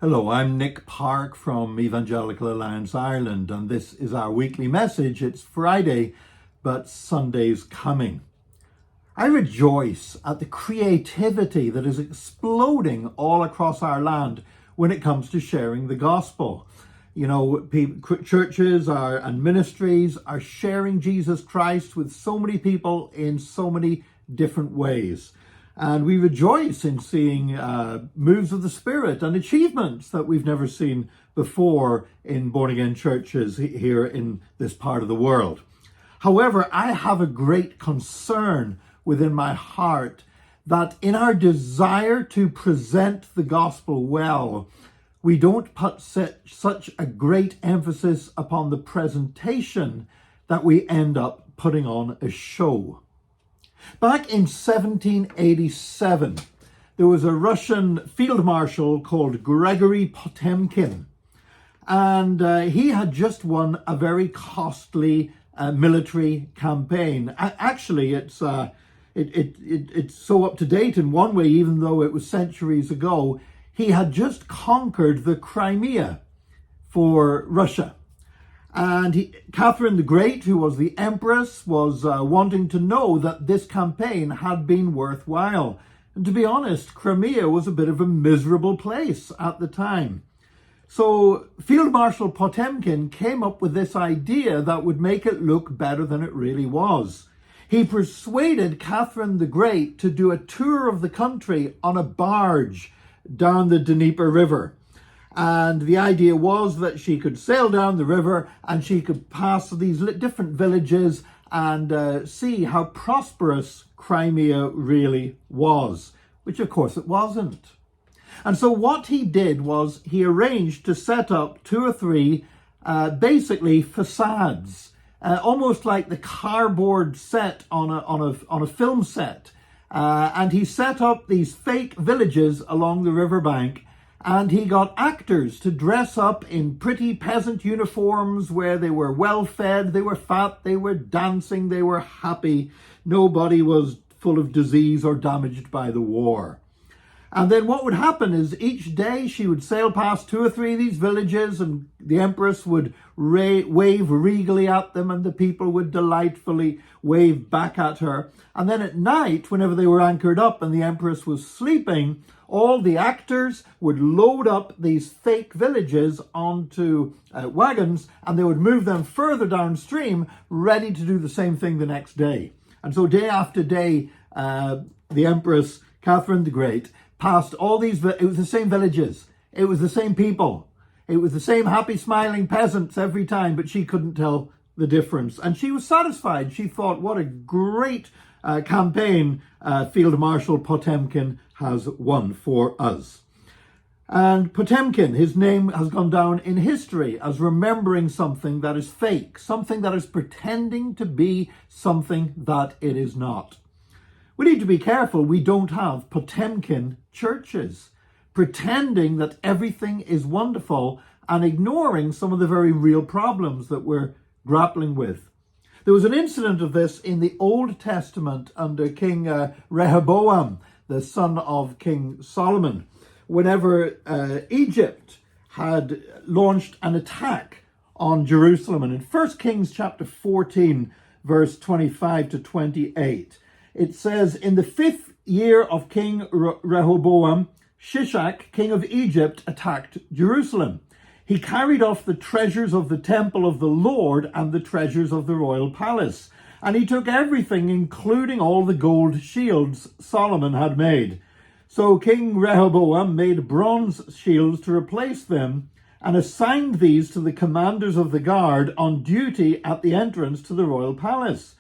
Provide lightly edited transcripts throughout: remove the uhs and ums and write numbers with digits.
Hello, I'm Nick Park from Evangelical Alliance Ireland, and this is our weekly message. It's Friday, but Sunday's coming. I rejoice at the creativity that is exploding all across our land when it comes to sharing the gospel. You know, churches and ministries are sharing Jesus Christ with so many people in so many different ways. And we rejoice in seeing moves of the Spirit and achievements that we've never seen before in born-again churches here in this part of the world. However, I have a great concern within my heart that in our desire to present the gospel well, we don't put such a great emphasis upon the presentation that we end up putting on a show. Back in 1787, there was a Russian field marshal called Grigory Potemkin, and he had just won a very costly military campaign. Actually, it's so up to date in one way, even though it was centuries ago. He had just conquered the Crimea for Russia. And Catherine the Great, who was the empress, was wanting to know that this campaign had been worthwhile. And to be honest, Crimea was a bit of a miserable place at the time. So Field Marshal Potemkin came up with this idea that would make it look better than it really was. He persuaded Catherine the Great to do a tour of the country on a barge down the Dnieper River. And the idea was that she could sail down the river and she could pass these different villages and see how prosperous Crimea really was, which of course it wasn't. And so what he did was he arranged to set up 2 or 3 basically facades, almost like the cardboard set on a film set. And he set up these fake villages along the riverbank. And he got actors to dress up in pretty peasant uniforms where they were well fed, they were fat, they were dancing, they were happy. Nobody was full of disease or damaged by the war. And then what would happen is each day she would sail past 2 or 3 of these villages and the empress would wave regally at them and the people would delightfully wave back at her. And then at night, whenever they were anchored up and the empress was sleeping, all the actors would load up these fake villages onto wagons and they would move them further downstream, ready to do the same thing the next day. And so day after day, the Empress Catherine the Great passed all these, it was the same villages, it was the same people, it was the same happy smiling peasants every time, but she couldn't tell the difference. And she was satisfied. She thought, what a great campaign Field Marshal Potemkin has won for us. And Potemkin, his name has gone down in history as remembering something that is fake, something that is pretending to be something that it is not. We need to be careful we don't have Potemkin churches, pretending that everything is wonderful and ignoring some of the very real problems that we're grappling with. There was an incident of this in the Old Testament under King Rehoboam, the son of King Solomon, whenever Egypt had launched an attack on Jerusalem. And in 1 Kings chapter 14, verse 25 to 28, it says, "In the 5th year of King Rehoboam, Shishak, king of Egypt, attacked Jerusalem. He carried off the treasures of the temple of the Lord and the treasures of the royal palace. And he took everything, including all the gold shields Solomon had made. So King Rehoboam made bronze shields to replace them and assigned these to the commanders of the guard on duty at the entrance to the royal palace.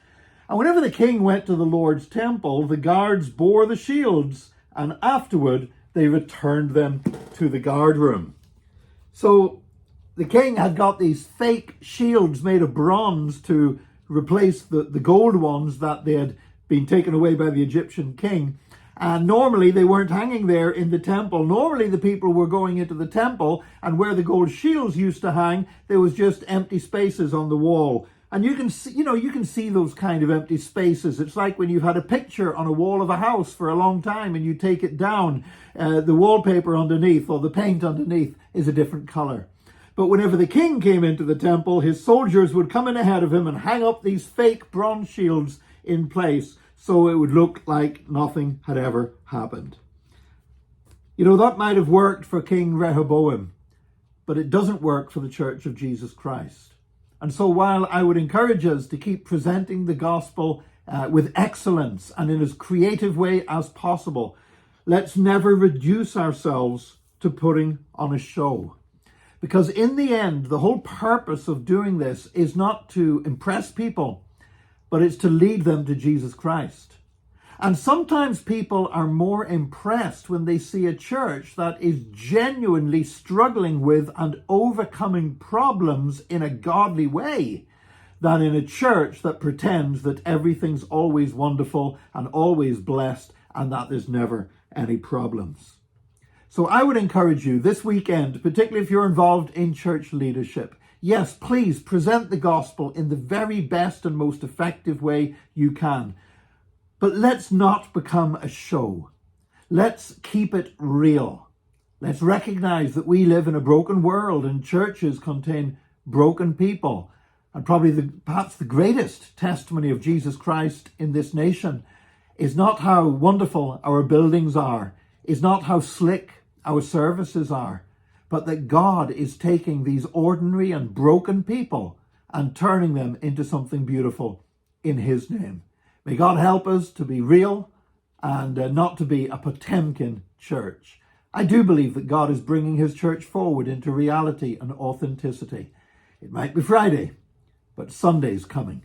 And whenever the king went to the Lord's temple, the guards bore the shields, and afterward they returned them to the guard room." So the king had got these fake shields made of bronze to replace the gold ones that they had been taken away by the Egyptian king. And normally they weren't hanging there in the temple. Normally the people were going into the temple, and where the gold shields used to hang, there was just empty spaces on the wall. And you can see, you can see those kind of empty spaces. It's like when you've had a picture on a wall of a house for a long time and you take it down, the wallpaper underneath or the paint underneath is a different color. But whenever the king came into the temple, his soldiers would come in ahead of him and hang up these fake bronze shields in place so it would look like nothing had ever happened. That might have worked for King Rehoboam, but it doesn't work for the Church of Jesus Christ. And so while I would encourage us to keep presenting the gospel with excellence and in as creative way as possible, let's never reduce ourselves to putting on a show. Because in the end, the whole purpose of doing this is not to impress people, but it's to lead them to Jesus Christ. And sometimes people are more impressed when they see a church that is genuinely struggling with and overcoming problems in a godly way than in a church that pretends that everything's always wonderful and always blessed and that there's never any problems. So I would encourage you this weekend, particularly if you're involved in church leadership, yes, please present the gospel in the very best and most effective way you can. But let's not become a show. Let's keep it real. Let's recognize that we live in a broken world and churches contain broken people. And probably perhaps the greatest testimony of Jesus Christ in this nation is not how wonderful our buildings are, is not how slick our services are, but that God is taking these ordinary and broken people and turning them into something beautiful in his name. May God help us to be real and not to be a Potemkin church. I do believe that God is bringing his church forward into reality and authenticity. It might be Friday, but Sunday's coming.